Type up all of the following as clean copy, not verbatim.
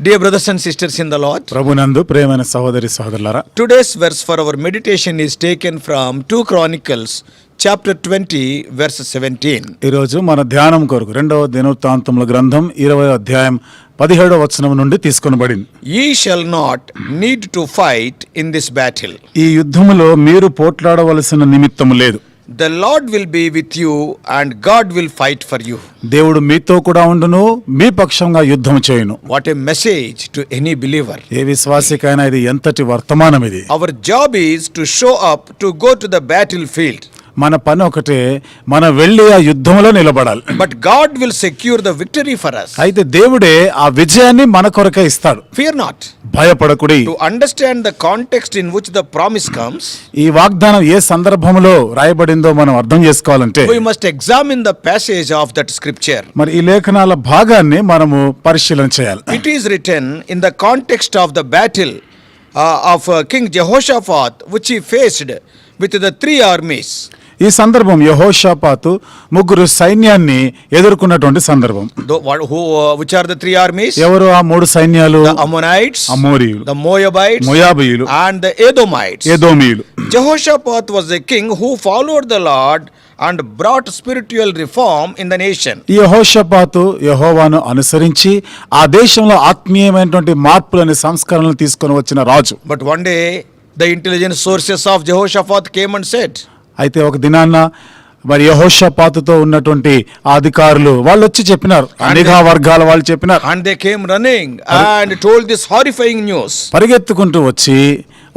Dear brothers and sisters in the Lord, ప్రభునందు ప్రియమైన సహోదరి సహోదరులారా, today's verse for our meditation is taken from 2 Chronicles chapter 20 verse 17. ఈ రోజు మన ధ్యానం కొరకు రెండవ దినవృత్తాంతముల గ్రంథం 20వ అధ్యాయం 17వ వచనం నుండి తీసుకొనబడింది. Ye shall not need to fight in this battle. ఈ యుద్ధములో మీరు పోట్లాడవలసిన నిమిత్తము లేదు. The Lord will be with you and God will fight for you. దేవుడు మీతో కూడా ఉండును, మీ పక్షంగా యుద్ధం చేయును. What a message to any believer. ఏ విశ్వాసికైనా ఇది ఎంతటి వర్తమానం ఇది. Our job is to show up, to go to the battlefield. మన పని ఒకటే, మనం వెళ్ళి ఆ యుద్ధంలో నిలబడాలి. But God will secure the victory for us. అయితే దేవుడే ఆ విజయాన్ని మన కొరకే ఇస్తాడు. Fear not. భయపడకుడి. To understand the context in which the promise comes, ఈ వాగ్దానం ఏ సందర్భంలో రాయబడిందో మనం అర్థం చేసుకోవాలంటే we must examine the passage of that scripture. మరి ఈ లేఖనాల భాగాన్ని మనము పరిశీలన చేయాలి. It is written in the context of the battle of King Jehoshaphat, which he faced with the 3 armies. ఈ సందర్భం యెహోషాపాతు ముగ్గురు సైన్యాన్ని ఎదుర్కొన్నటువంటి సందర్భం. Which are the 3 armies? ఎవరు ఆ మూడు సైన్యాలు? The Ammonites, అమోరీయులు, the Moabites, మోయాబీయులు, and the Edomites. ఎదోమీయులు. Jehoshaphat was a king who followed the Lord and brought spiritual reform in the nation. ఈ యెహోషాపాతు యెహోవాను అనుసరించి ఆ దేశంలో ఆత్మీయమైనటువంటి మార్పులని సంస్కరణలు తీసుకొని వచ్చిన రాజు. But one day the intelligence sources of Jehoshaphat came and said, అయితే ఒక దినాన్న మరి యెహోషాపాతుతో ఉన్నటువంటి అధికారులు వాళ్ళు వచ్చి చెప్పినారు, నిఘా వర్గాల వాళ్ళు చెప్పినారు. and they came running and told this horrifying news. పరిగెత్తుకుంటూ వచ్చి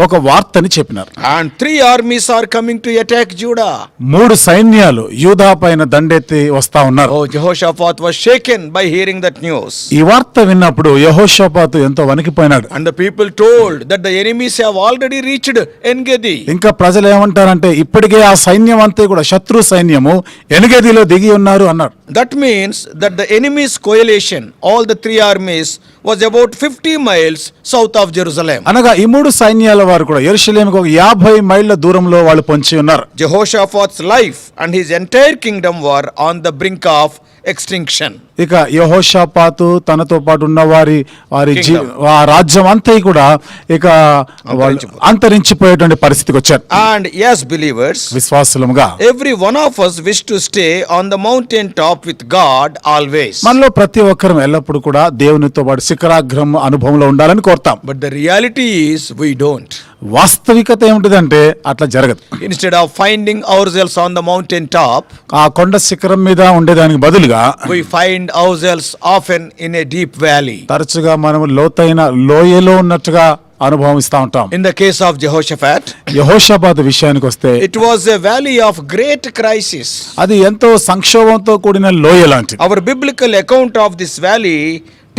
ఒక వార్తని చెప్పినారు. And 3 armies are coming to attack Judah. 3 సైన్యాలు యూదా పైన దండెత్తి వస్తా ఉన్నారు. Oh, Jehoshaphat was shaken by hearing that news. ఈ వార్త విన్నప్పుడు యెహోషాపాతు ఎంతో వణికిపోయినాడు. And the people told that the enemies have already reached En-Gedi. ఇంకా ప్రజలు ఏమంటారంటే ఇప్పటికే ఆ సైన్యం అంతా కూడా శత్రు సైన్యము ఎన్గెదిలో దిగి ఉన్నారు అన్నారు. That means that the enemy's coalition, all the 3 armies, was about 50 miles south of Jerusalem. అనగా ఈ 3 సైన్యాల వారు కూడా యెరూషలేముకు ఒక 50 మైళ్ళ దూరంలో వాళ్ళు పొంచి ఉన్నారు. Jehoshaphat's life and his entire kingdom were on the brink of extinction. ఇక యెహోషాపాతు తనతో పాటు ఉన్న వారి రాజ్యం అంతా కూడా ఇక అంతరించిపోయేటువంటి పరిస్థితికి వచ్చారు. And yes, believers, విశ్వాసులముగా every one of us wish to stay on the mountain top with God always. మనలో ప్రతి ఒక్కరం ఎల్లప్పుడూ కూడా దేవునితో పాటు శిఖరాగ్రం అనుభవంలో ఉండాలని కోరుతాం. But the reality is we don't. వాస్తవికత ఏమిటిదంటే అట్లా జరగదు. Instead of finding ourselves on the mountain top, ఆ కొండ శిఖరం మీద ఉండేదానికి బదులుగా we find ourselves often in a deep valley. తరచుగా మనం లోతైన లోయలో ఉన్నట్టుగా అనుభవిస్తూ ఉంటాం. In the case of Jehoshaphat, యెహోషాపాతు విషయానికి వస్తే it was a valley of great crisis. అది ఎంతో సంక్షోభంతో కూడిన లోయ లాంటిది. Our biblical account of this valley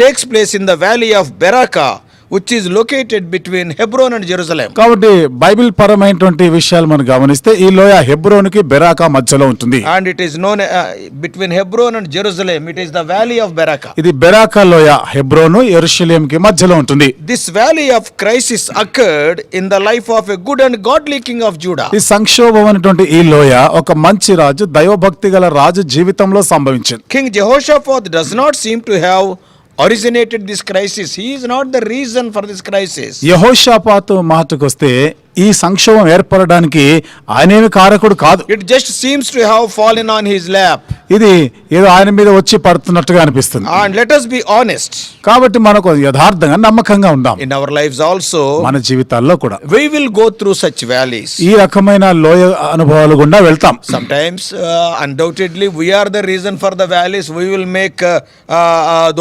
takes place in the valley of Beraka, which is located between Hebron and Jerusalem. కాబట్టి బైబిల్ పరమైనటువంటి విషయాలు మనం గమనిస్తే ఈ లోయ హెబ్రోనుకి బెరాకా మధ్యలో ఉంటుంది. And it is known between Hebron and Jerusalem, it is the valley of Beraka. ఇది బెరాకా లోయ హెబ్రోను యెరూషలేముకి మధ్యలో ఉంటుంది. This valley of crisis occurred in the life of a good and godly king of Judah. ఈ సంక్షోభమైనటువంటి ఈ లోయ ఒక మంచి రాజు, దైవభక్తి గల రాజు జీవితంలో సంభవించింది. King Jehoshaphat does not seem to have originated this crisis. He is not the reason for this crisis. యెహోషాపాతు మాటకొస్తే ఈ సంక్షోభం ఏర్పడడానికి ఆయనేమి కారకుడు కాదు. It just seems to have fallen on his lap. ఇది ఏదో ఆయన మీద వచ్చి పడుతున్నట్టుగా అనిపిస్తుంది. And let us be honest. కాబట్టి మనకు యథార్థంగా నమ్మకంగా ఉందాం. In our lives also, మన జీవితాల్లో కూడా we will go through such valleys. ఈ రకమైన లోయ అనుభవాలు గుండా వెళ్తాం. Sometimes undoubtedly we are the reason for the valleys. We will make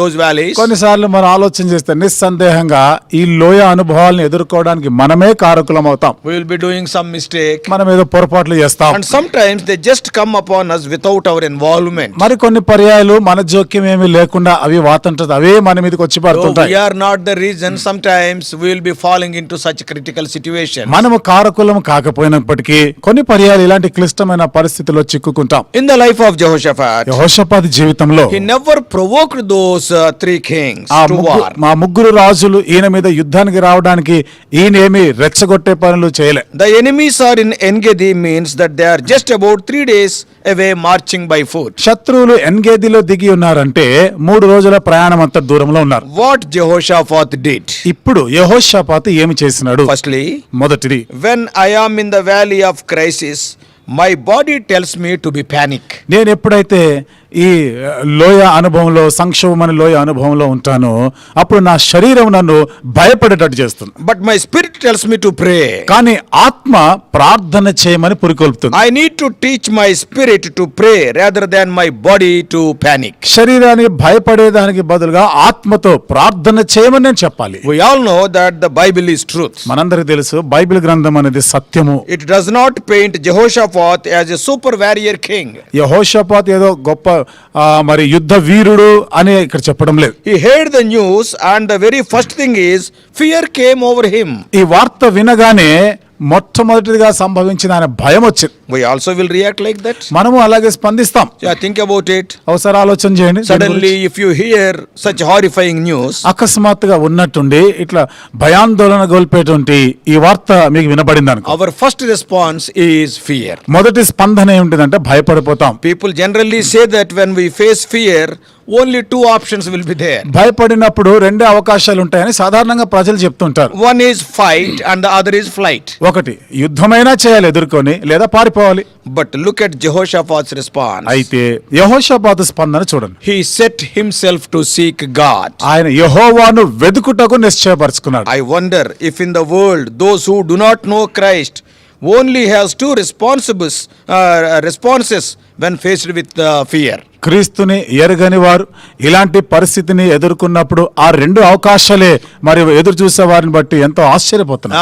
those valleys. కొన్నిసార్లు మనం ఆలోచన చేస్తే నిస్సందేహంగా ఈ లోయ అనుభవాలను ఎదుర్కోవడానికి మనమే కారకులం అవుతాం. We will be doing some mistake. మనం ఏదో పొరపాట్లు చేస్తాం. And sometimes they just come upon us without our involvement. మరి కొన్ని పర్యాయాలు మన జోక్యం ఏమీ లేకుండా అవి వాతంటది అవే మన మీదకి వచ్చి పడుతుంటాయి. We are not the reason. Sometimes we will be falling into such critical situations. మనము కారకులం కాకపోయినప్పటికీ కొన్ని పర్యాయాలు ఇలాంటి క్లిష్టమైన పరిస్థితుల్లో చిక్కుకుంటాం. In the life of Jehoshaphat, యెహోషాపాతు జీవితంలో he never provoked those 3 kings to war. మా ముగ్గురు రాజులు ఈయన మీద యుద్ధానికి రావడానికి ఈయనేమి రెచ్చగొట్టే పనులు చేయలే. The enemies are in Engedi means that they are just about 3 days away marching by foot. శత్రువులు ఎన్గేదిలో దిగి ఉన్నారంటే 3 రోజుల ప్రయాణం అంత దూరంలో ఉన్నారు. What Jehoshaphat did? ఇప్పుడు యెహోషాపాతు ఏమి చేసినాడు? Firstly, మొదటిది, when I am in the valley of crisis, my body tells me to be panic. నేను ఎప్పుడైతే ఈ లోయ అనుభవంలో, సంక్షోభమైన లోయ అనుభవంలో ఉంటానో అప్పుడు నా శరీరం నన్ను భయపడేటట్టు చేస్తుంది. But my spirit tells me to pray. కానీ ఆత్మ ప్రార్థన చేయమని పురికొల్పుతుంది. I need to teach my spirit to pray rather than my body to panic. శరీరానికి భయపడేదానికి బదులుగా ఆత్మతో ప్రార్థన చేయమని నేను చెప్పాలి. We all know that the Bible is truth. మనందరికీ తెలుసు బైబిల్ గ్రంథం అనేది సత్యము. It does not paint Jehoshaphat as a super warrior king. యెహోషాపాతు ఏదో గొప్ప మరి యుద్ధ వీరుడు అని ఇక్కడ చెప్పడం లేదు. He heard the news and the very first thing is fear came over him. ఈ వార్త వినగానే మొట్టమొదటిగా సంభవించిన ఆయన భయం వచ్చింది. We also will react like that. మనము అలాగే స్పందిస్తాం. Yeah, think about it. ఒకసారి ఆలోచన చేయండి. Suddenly if you hear such horrifying news, అకస్మాత్తుగా ఉన్నట్టుండి ఇట్లా భయాందోళన గొల్పేటువంటి ఈ వార్త మీకు వినబడింది అనుకో, our first response is fear. మొదటి స్పందన ఏమిటిదంటే భయపడిపోతాం. People generally say that when we face fear, only 2 options will be there. భయపడినప్పుడు 2 అవకాశాలు ఉంటాయని సాధారణంగా ప్రజలు చెప్తుంటారు. One is fight and the other is flight. ఒకటి యుద్ధమైనా చేయాలి ఎదుర్కొని, లేదా పారిపోవాలి. But look at Jehoshaphat's response. అయితే యెహోషాపాతు స్పందన చూడండి. He set himself to seek God. ఆయన యెహోవాను వెదుకుటకు నిశ్చయపరుచుకున్నాడు. I wonder if in the world those who do not know Christ only has 2 responses when faced with fear. క్రీస్తుని ఎరగని వారు ఇలాంటి పరిస్థితిని ఎదుర్కొన్నప్పుడు ఆ 2 అవకాశాలే మరి ఎదురు చూసే వారిని బట్టి ఎంతో ఆశ్చర్యపోతున్నారు.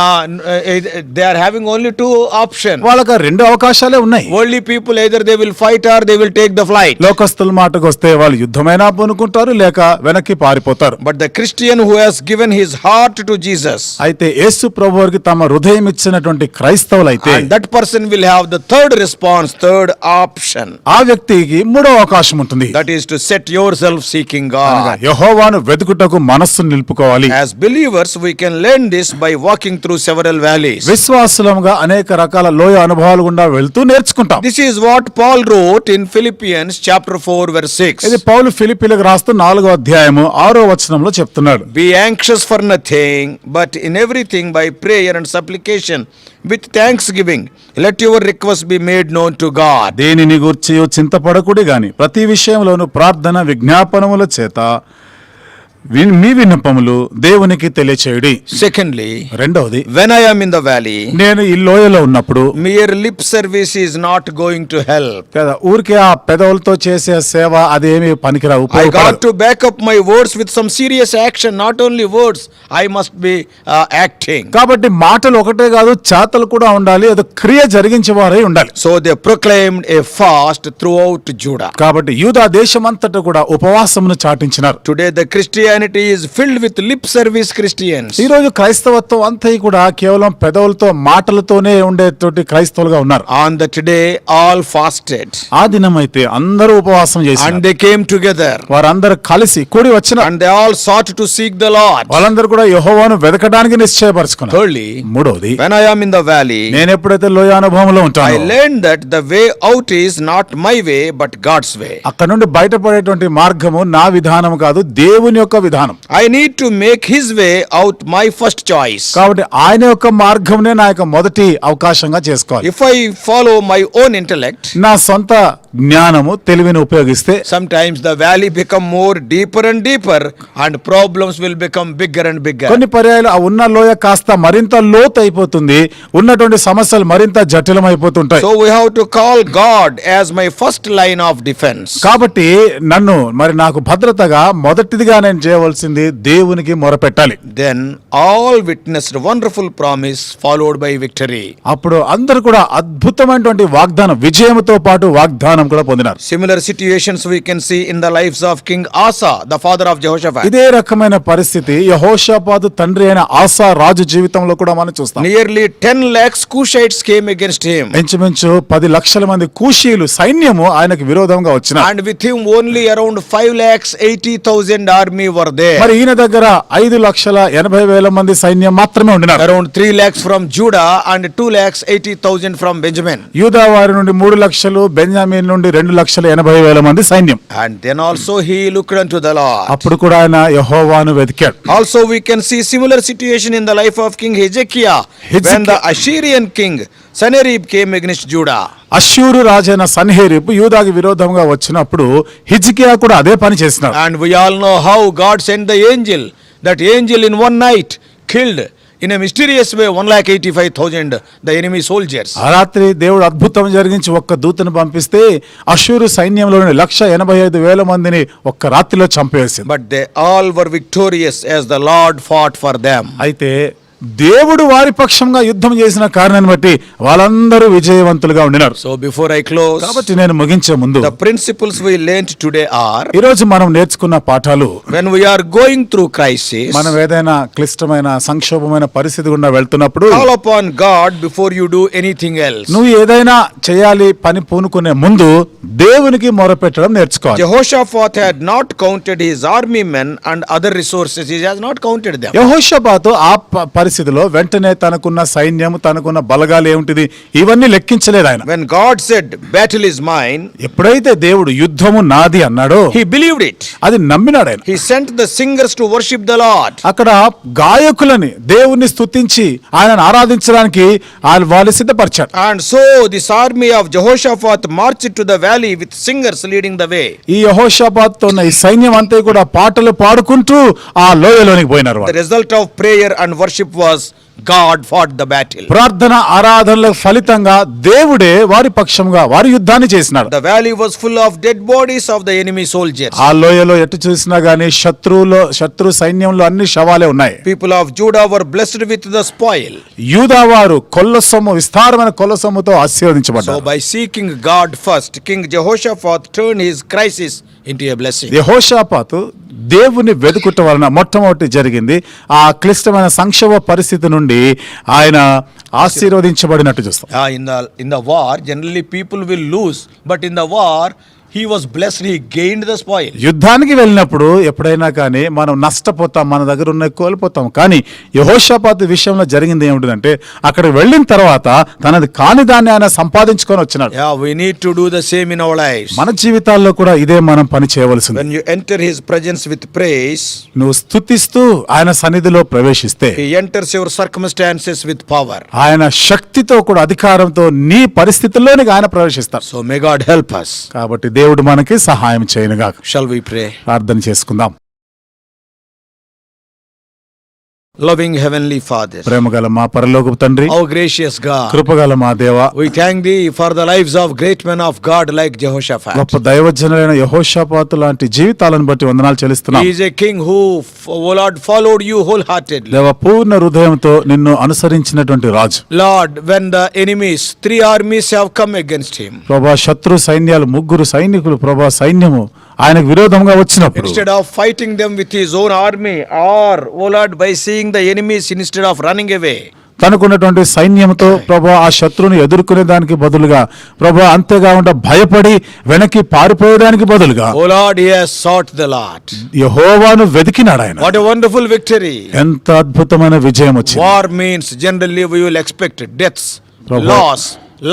They are having only 2 options. వాళ్ళకి 2 అవకాశాలే ఉన్నాయి. Worldly people either they will fight or they will take the flight. లోకస్తుల మాటకు వస్తే వాళ్ళు యుద్ధమైనా పూనుకుంటారు, లేక వెనక్కి పారిపోతారు. But the Christian who has given his heart to Jesus, అయితే యేసు ప్రభువుకి తమ హృదయం ఇచ్చినటువంటి క్రైస్తవులైతే and that person will have the third response, third option. ఆ వ్యక్తికి 3వ అవకాశం ఉంటుంది. That is to set yourself seeking God. యెహోవాను వెదుకుటకు మనస్సును నిలుపుకోవాలి. As believers we can learn this by walking through several valleys. విశ్వాసులుగా అనేక రకాల లోయ అనుభవాలు గుండా వెళ్తూ నేర్చుకుంటాం. This is what Paul wrote in Philippians chapter 4 verse 6. ఇది పౌలు ఫిలిప్పీలకు రాస్తూ 4వ అధ్యాయము 6వ వచనంలో చెప్తున్నాడు. Be anxious for nothing, but in everything by prayer and supplication with thanksgiving let your requests be made known to God. దేనిని గూర్చి చింతపడకుడి గాని ప్రతి విషయంలోను ప్రార్థన విజ్ఞాపనముల చేత మీ విన్నపములు దేవునికి తెలియచేయుడి. Secondly, రెండవది, when I am in the valley, నేను ఈ లోయలో ఉన్నప్పుడు mere lip service is not going to help. కదా ఊరికే ఆ పెదవులతో చేసే సేవ అదేమి పనికిరావు. I got to back up my words with some serious action. Not only words, I must be acting. కాబట్టి మాటలు ఒకటే కాదు, చేతలు కూడా ఉండాలి, అది క్రియ జరిగించే వారై ఉండాలి. So they proclaimed a fast throughout Judah. కాబట్టి యూదా దేశమంతటా కూడా ఉపవాసమును చాటించినారు. Today the Christianity is filled with lip service Christians. ఈ రోజు క్రైస్తవత్వం అంతా కూడా కేవలం పెదవులతో మాటలతోనే ఉండేటువంటి క్రైస్తవులుగా ఉన్నారు. On that day all fasted. ఆ దినమైతే అందరూ ఉపవాసం చేశారు. And they came together. వారందరూ కలిసి కూడి వచ్చిన. And they all sought to seek the Lord. వాళ్ళందరూ కూడా యెహోవాను వెదకడానికి నిశ్చయపరుచుకున్నారు. Thirdly, మూడవది, when I am in the valley, నేను ఎప్పుడైతే లోయ అనుభవంలో ఉంటానో I learned that the way out is not my way but God's way. అక్కడ నుండి బయటపడేటువంటి మార్గము నా విధానం కాదు, దేవుని యొక్క విధానం. I need to make his way out my first choice. కాబట్టి ఆయన యొక్క మార్గంనే నా యొక్క మొదటి అవకాశంగా చేసుకోవాలి. If I follow my own intellect, నా సొంత జ్ఞానము తెలివిని ఉపయోగిస్తే sometimes the valley become more deeper and deeper and problems will become bigger and bigger. కొన్ని పర్యాయాలు ఆ ఉన్న లోయ కాస్త మరింత లోతు అయిపోతుంది, ఉన్నటువంటి సమస్యలు మరింత జటిలమైపోతుంటాయి. So we have to call God as my first line of defense. కాబట్టి నన్ను మరి నాకు భద్రతగా మొదటిదిగా నేను చేయవలసింది దేవునికి మొరపెట్టాలి. Then all witnessed wonderful promise followed by victory. అప్పుడు అందరూ కూడా అద్భుతమైనటువంటి వాగ్దానం, విజయంతో పాటు వాగ్దానం బహుమానం కూడా పొందినారు. Similar situations we can see in the lives of King Asa, the father of Jehoshaphat. ఇదే రకమైన పరిస్థితి యెహోషాపాతు తండ్రి అయిన ఆసా రాజు జీవితంలో కూడా మనం చూస్తాం. Nearly 10 lakhs Cushites came against him. ఇంచుమించు 10 లక్షల మంది కూషీలు సైన్యము ఆయనకు విరోధంగా వచ్చినారు. And with him only around 5,80,000 army were there. మరి ఈయన దగ్గర 5,80,000 మంది సైన్యం మాత్రమే ఉండినారు. Around 3 lakhs from Judah and 2,80,000 from Benjamin. యూదా వారి నుండి 3 లక్షలు, బెంజామిన్ నుండి 2,80,000 మంది సైన్యం. And then also he looked unto the Lord. అప్పుడు కూడా ఆయన యెహోవాను వెతికాడు. Also we can see similar situation in the life of King Hezekiah when the Assyrian king Sennacherib came against Judah. అష్షూరు రాజైన సన్హెరీబు యూదాకి విరోధంగా వచ్చినప్పుడు హిజ్కియా కూడా అదే పని చేసినాడు. And we all know how God sent the angel. That angel in one night killed in a mysterious way 1,85,000 the enemy soldiers. ఆ రాత్రి దేవుడు అద్భుతం జరిగించి ఒక్క దూతను పంపిస్తే అష్షూరు సైన్యంలోని 185,000 మందిని ఒక్క రాత్రిలో చంపేసింది. But they all were victorious as the Lord fought for them. అయితే దేవుడు వారి పక్షంగా యుద్ధం చేసిన కారణాన్ని బట్టి వాళ్ళందరూ విజయవంతులుగా ఉండినారు. So before I close, కాబట్టి నేను ముగించే ముందు the principles we learned today are, ఈ రోజు మనం నేర్చుకున్న పాఠాలు, when we are going through crisis, మనం ఏదైనా క్లిష్టమైన సంక్షోభమైన పరిస్థితి గుండా వెళ్తున్నప్పుడు call upon God before you do anything else. నువ్వు ఏదైనా చేయాలి పని పూనుకునే ముందు దేవునికి మొరపెట్టడం నేర్చుకోవాలి. Jehoshaphat had not counted his army men and other resources. He has not counted them. యెహోషాపాతు ఆ పరిస్థితిలో వెంటనే తనకున్న సైన్యం, తనకున్న బలగాలు ఏమిటిది ఇవన్నీ లెక్కించలేదు ఆయన. When God said battle is mine, ఎప్పుడైతే దేవుడు యుద్ధము నాది అన్నాడో he believed it. అది నమ్మినాడు ఆయన. He sent the singers to worship the Lord. అక్కడ గాయకులని దేవుణ్ణి స్తుతించి ఆయనను ఆరాధించడానికి వాళ్ళు సిద్ధపరిచాడు. And so this army of Jehoshaphat marched to the valley with singers leading the way. ఈ యెహోషాపాతుతో ఉన్న ఈ సైన్యం అంతా కూడా పాటలు పాడుకుంటూ ఆ లోయలోనికి పోయినారు. The result of prayer and worship was God fought the battle. ప్రార్థన ఆరాధనల ఫలితంగా దేవుడే వారి పక్షంగా వారి యుద్ధాన్ని చేసినాడు. The valley was full of dead bodies of the enemy soldiers. ఆ లోయలో ఎటు చూసినా గానీ శత్రు సైన్యంలో అన్ని శవాలే ఉన్నాయి. People of Judah were blessed with the spoil. యూదా వారు కొల్లసొమ్ము, విస్తారమైన కొల్లసొమ్ముతో ఆశీర్వదించబడ్డారు. So by seeking God first, King Jehoshaphat turned his crisis into a blessing. యెహోషాపాతు దేవుని వెతుకుట వలన మొట్టమొదటి జరిగింది ఆ క్లిష్టమైన సంక్షోభ పరిస్థితి నుండి ఆయన ఆశీర్వదించబడినట్టు చూస్తాం. In the war generally people will lose, but in the war he was blessed, he gained the spoil. యుద్ధానికి వెళ్ళినప్పుడు ఎప్పుడైనా కానీ మనం నష్టపోతాం, మన దగ్గర ఉన్న కోల్పోతాం. కానీ యెహోషాపాతు విషయంలో జరిగింది ఏమిటంటే అక్కడ వెళ్ళిన తర్వాత తనది కాని దాన్ని ఆయన సంపాదించుకొని వచ్చినాడు. We need to do the same in our lives. మన జీవితాల్లో కూడా ఇదే మనం పని చేయవలసింది. When you enter his presence with praise, నువ్వు స్తుతిస్తూ ఆయన సన్నిధిలో ప్రవేశిస్తే he enters your circumstances with power. ఆయన శక్తితో కూడా అధికారంతో నీ పరిస్థితుల్లోనికి ఆయన ప్రవేశిస్తాడు. So may God help us. కాబట్టి దేవుడు మనకి సహాయం చేయనుగాక. Shall we pray? ప్రార్థన చేసుకుందాం. Loving heavenly Father, ప్రేమగల మా పరలోకపు తండ్రి, our gracious God, కృపగల మా దేవా, we thank thee for the lives of great men of God like Jehoshaphat. గొప్ప దైవజనులైన యెహోషాపాతు లాంటి జీవితాలను బట్టి వందనాలు చెల్లిస్తున్నాం. He is a king who, O Lord, followed you wholeheartedly. దేవా, పూర్ణ హృదయంతో నిన్ను అనుసరించినటువంటి రాజు. Lord, when the enemies, 3 armies have come against him, ప్రభా, శత్రు సైన్యాలు 3 సైనికులు ప్రభా సైన్యము ఆయనకు విరోధంగా వచ్చినప్పుడు, instead of fighting them with his own army, or, O Lord, by seeing the enemies instead of running away, తనకున్నటువంటి సైన్యంతో ప్రభా ఆ శత్రువుని ఎదుర్కొనే దానికి బదులుగా ప్రభా అంతేకాకుండా భయపడి వెనక్కి పారిపోయేదానికి బదులుగా, O Lord, he has sought the Lord. యెహోవాను వెతికినాడు ఆయన. What a wonderful victory. ఎంత అద్భుతమైన విజయం వచ్చింది. War means generally we will expect deaths,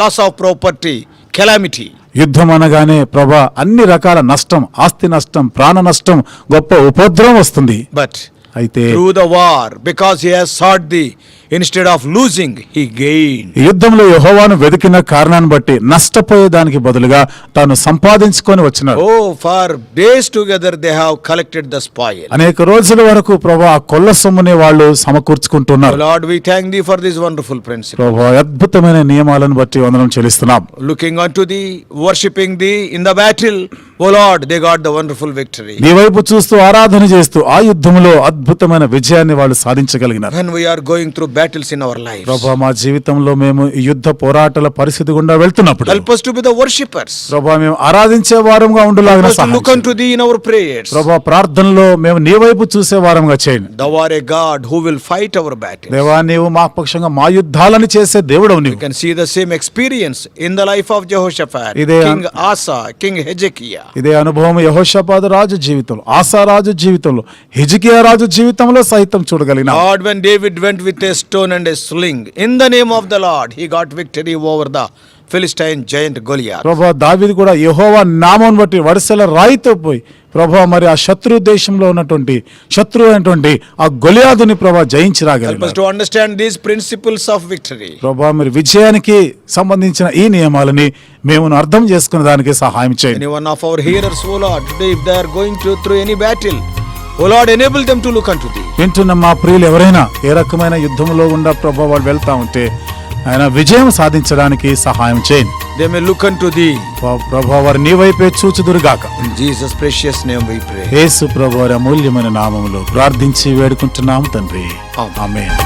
loss of property, calamity. యుద్ధం అనగానే ప్రభా అన్ని రకాల నష్టం, ఆస్తి నష్టం, ప్రాణ నష్టం, గొప్ప ఉపద్రవం వస్తుంది. But అయితే through the war, because he has sought thee, instead of losing, he gained. ఈ యుద్ధంలో యెహోవాను వెతికిన కారణాన్ని బట్టి నష్టపోయేదానికి బదులుగా తాను సంపాదించుకొని వచ్చినాడు. Oh, for days together they have collected the spoil. అనేక రోజుల వరకు ప్రభా ఆ కొల్ల సొమ్ముని వాళ్ళు సమకూర్చుకుంటున్నారు. Lord, we thank thee for this wonderful principle. ప్రభా అద్భుతమైన నియమాలను బట్టి వందనం చెల్లిస్తున్నాం. Looking unto thee, worshiping thee in the battle, O Lord, they got the wonderful victory. నీ వైపు చూస్తూ ఆరాధన చేస్తూ ఆ యుద్ధంలో అద్భుతమైన విజయాన్ని వాళ్ళు సాధించగలిగినారు. When we are going through battles in our lives. ప్రభా మా జీవితంలో మేము ఈ యుద్ధ పోరాటాల పరిస్థితి గుండా వెళ్తున్నప్పుడు Help us to be the worshippers. ప్రభా మేము ఆరాధించే వారంగా Help ఉండులాగా us to look unto thee in our prayers. ప్రభా ప్రార్థనలో మేము నీ వైపు చూసే వారంగా చేయండి. Thou art a God who will fight our battles. దేవా నీవు మా పక్షంగా మా యుద్ధాలను చేసే దేవుడవు We నీవు. can see the same experience in the life of Jehoshaphat, ఇదే King Asa, King Hezekiah. ఇదే అనుభవం యెహోషాపాతు రాజు జీవితంలో, ఆసా రాజు జీవితంలో, హిజ్కియా రాజు జీవితంలో సైతం చూడగలిగిన. Lord, when David went with a stone and a sling, in the name of the Lord, he got victory over the Philistine giant Goliath. ప్రభా దావీదు కూడా యెహోవా నామం బట్టి వడిసెల రాయితో పోయి ప్రభా మరి ఆ శత్రు దేశంలో ఉన్నటువంటి శత్రువు అయినటువంటి ఆ గొలియాదుని ప్రభా జయించి Help us రాగలిగారు. to understand these principles of victory. ప్రభా మరి విజయానికి సంబంధించిన ఈ నియమాలని మేము అర్థం చేసుకునే దానికి సహాయం చేయండి. Any one of our hearers, O Lord, today if they are going through any battle, O Lord, enable them to look unto thee. వింటున్న మా ప్రియులు ఎవరైనా ఏ రకమైన యుద్ధంలో గుండా ప్రభా వాళ్ళు వెళ్తా ఉంటే ఆయన విజయం సాధించడానికి సహాయం చేయండి. They may look unto thee. ప్రభా వారు నీ వైపే చూచుదురుగాక. In Jesus' precious name we pray. యేసు ప్రభు వారి అమూల్యమైన నామములో ప్రార్థించి వేడుకుంటున్నాము తండ్రి. ఆమేన్.